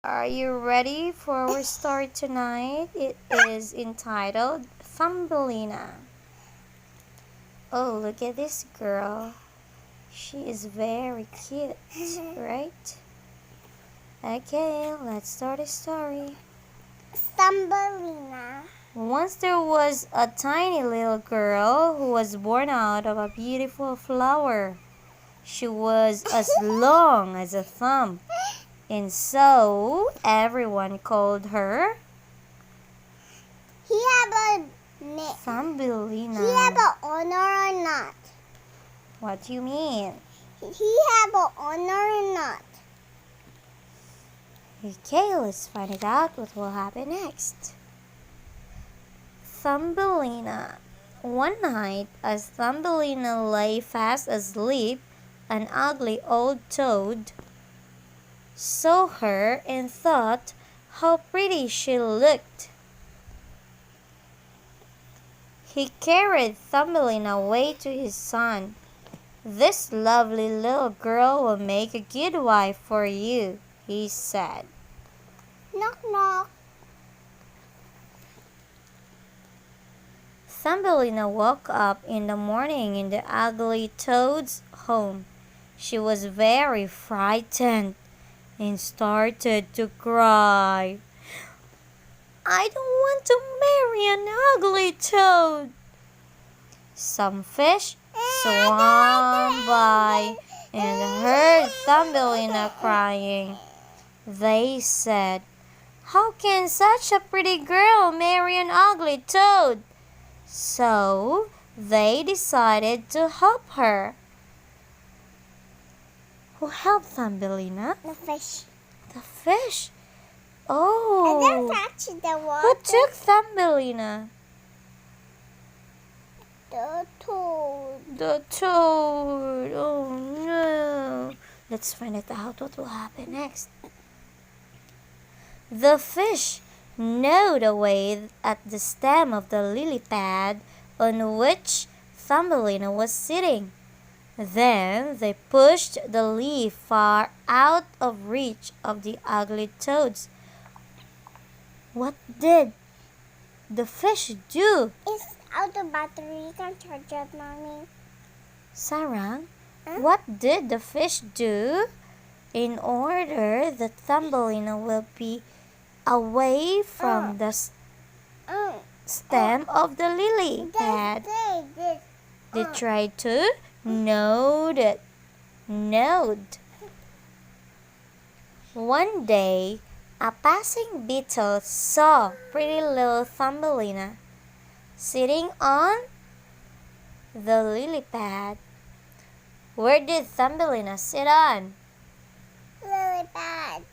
Are you ready for our story tonight? It is entitled Thumbelina. Oh, look at this girl. She is very cute, right? Okay, let's start the story. Thumbelina. Once there was a tiny little girl who was born out of a beautiful flower. She was as long as a thumb, and so everyone called her He have a Thumbelina. He have a honor or not? What do you mean? He have a honor or not? Okay, let's find it out what will happen next. Thumbelina. One night, as Thumbelina lay fast asleep, an ugly old toad saw her and thought how pretty she looked. He carried Thumbelina away to his son. "This lovely little girl will make a good wife for you," he said. Knock knock. Thumbelina woke up in the morning in the ugly toad's home. She was very frightened and started to cry. "I don't want to marry an ugly toad." Some fish swam by and heard Thumbelina crying. They said, "How can such a pretty girl marry an ugly toad?" So they decided to help her. Who helped Thumbelina? The fish. The fish. I Oh. don't touch the water. Who took Thumbelina? The toad. The toad. Oh no. Let's find it out what will happen next. The fish gnawed away at the stem of the lily pad on which Thumbelina was sitting. Then they pushed the leaf far out of reach of the ugly toads. What did the fish do? It's out of battery. You can charge it, mommy. Sarang, Huh? what did the fish do in order that Thumbelina will be away from the stem of the lily pad? They tried to node it. Node. One day, a passing beetle saw pretty little Thumbelina sitting on the lily pad. Where did Thumbelina sit on? Lily pad.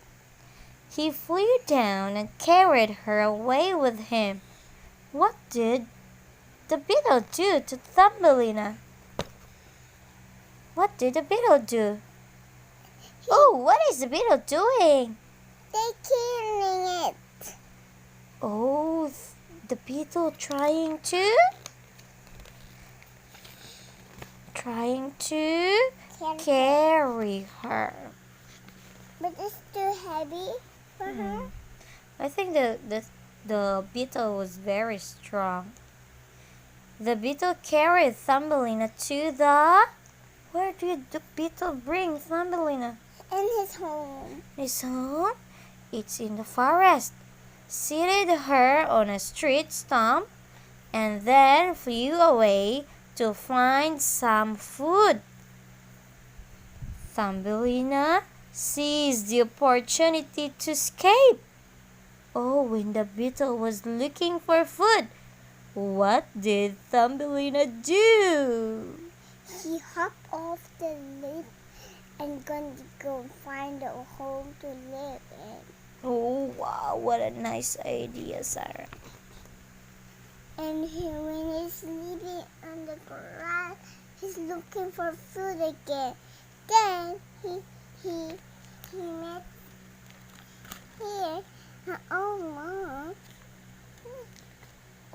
He flew down and carried her away with him. What did the beetle do to Thumbelina? What did the beetle do? Oh, what is the beetle doing? They killing it. Oh, the beetle trying to carry her. But it's too heavy for her. I think the beetle was very strong. The beetle carried Thumbelina to the... Where did the beetle bring Thumbelina? In his home. His home? It's in the forest. Seated her on a street stump and then flew away to find some food. Thumbelina seized the opportunity to escape. Oh, when the beetle was looking for food, what did Thumbelina do? He hopped off the leaf and going to go find a home to live in. Oh, wow, what a nice idea, Sarah. And when he's sleeping on the grass, he's looking for food again. Then he met here. Oh, Mom.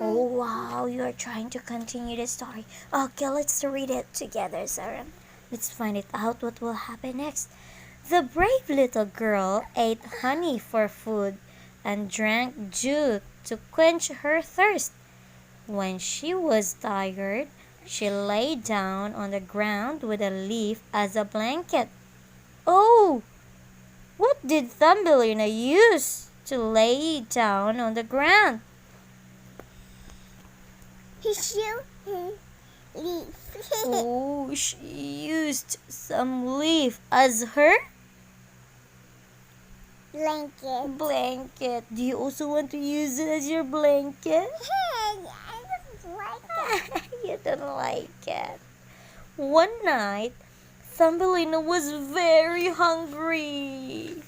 Oh, wow, you are trying to continue the story. Okay, let's read it together, Sarah. Let's find it out what will happen next. The brave little girl ate honey for food and drank dew to quench her thirst. When she was tired, she lay down on the ground with a leaf as a blanket. Oh, what did Thumbelina use to lay down on the ground? He shoot his leaf. Oh, she used some leaf as her Blanket. Do you also want to use it as your blanket? Hey, I don't like it. You don't like it. One night, Thumbelina was very hungry.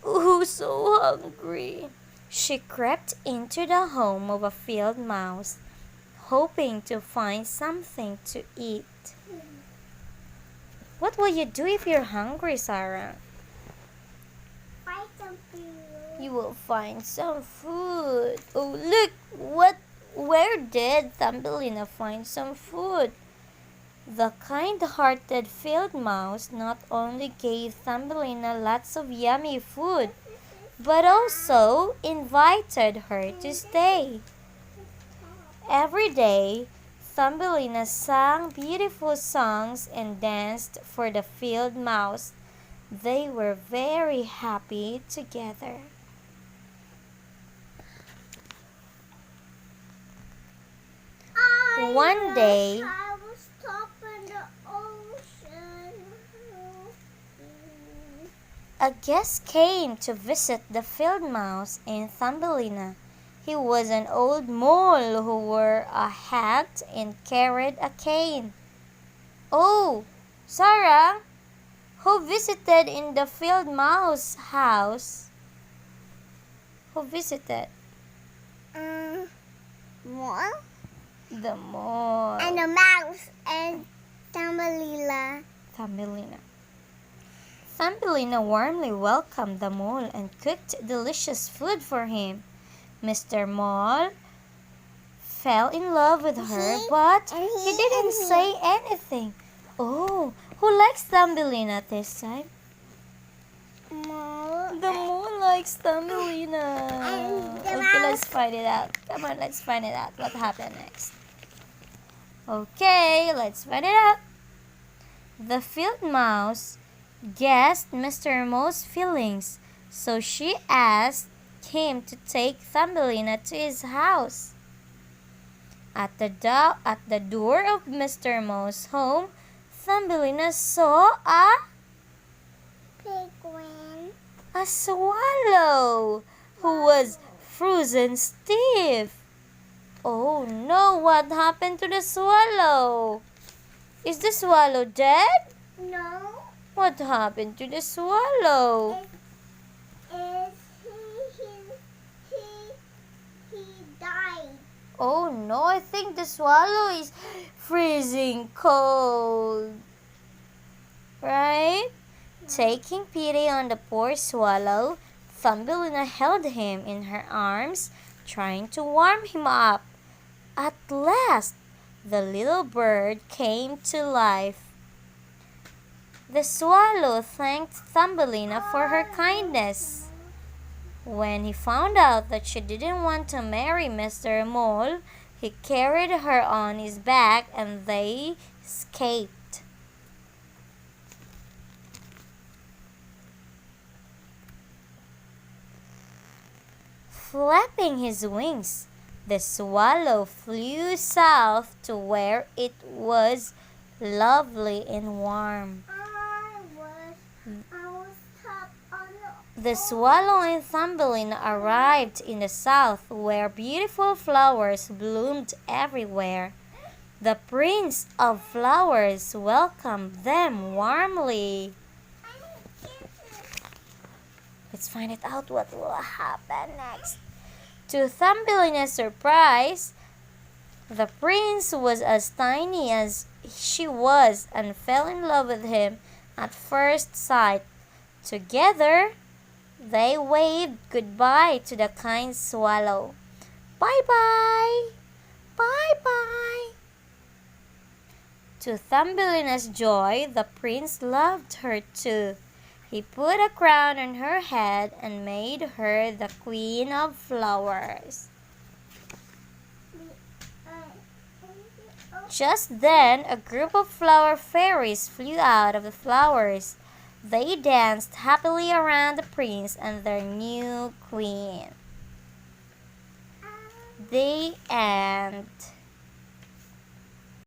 Oh, so hungry. She crept into the home of a field mouse, hoping to find something to eat. What will you do if you're hungry, Sarah? Find some food. You will find some food. Oh, look! Where did Thumbelina find some food? The kind-hearted field mouse not only gave Thumbelina lots of yummy food, but also invited her to stay. Every day, Thumbelina sang beautiful songs and danced for the field mouse. They were very happy together. One day, I was top in the ocean. a guest came to visit the field mouse and Thumbelina. He was an old mole who wore a hat and carried a cane. Oh, Sarah, who visited in the field mouse house? Who visited? More? The mole. And the mouse and Thumbelina. Thumbelina warmly welcomed the mole and cooked delicious food for him. Mr. Mole fell in love with her, but he didn't say anything. Oh, who likes Thumbelina this time? The mole likes Thumbelina. Okay, let's find it out. Come on, let's find it out. What happened next? Okay, let's find it out. The field mouse guessed Mr. Mole's feelings, so she asked him to take Thumbelina to his house. At the door of Mr. Mole's home, Thumbelina saw Penguin. a swallow who was frozen stiff. Oh no, what happened to the swallow? Is the swallow dead? No. What happened to the swallow? He died. Oh no, I think the swallow is freezing cold. Right? Taking pity on the poor swallow, Thumbelina held him in her arms, trying to warm him up. At last, the little bird came to life. The swallow thanked Thumbelina for her kindness. When he found out that she didn't want to marry Mr. Mole, he carried her on his back and they escaped. Flapping his wings, the swallow flew south to where it was lovely and warm. I was top on The swallow and Thumbelina arrived in the south where beautiful flowers bloomed everywhere. The Prince of Flowers welcomed them warmly. Let's find it out what will happen next. To Thumbelina's surprise, the prince was as tiny as she was and fell in love with him at first sight. Together, they waved goodbye to the kind swallow. Bye-bye! Bye-bye! To Thumbelina's joy, the prince loved her too. He put a crown on her head and made her the queen of flowers. Just then, a group of flower fairies flew out of the flowers. They danced happily around the prince and their new queen. The end.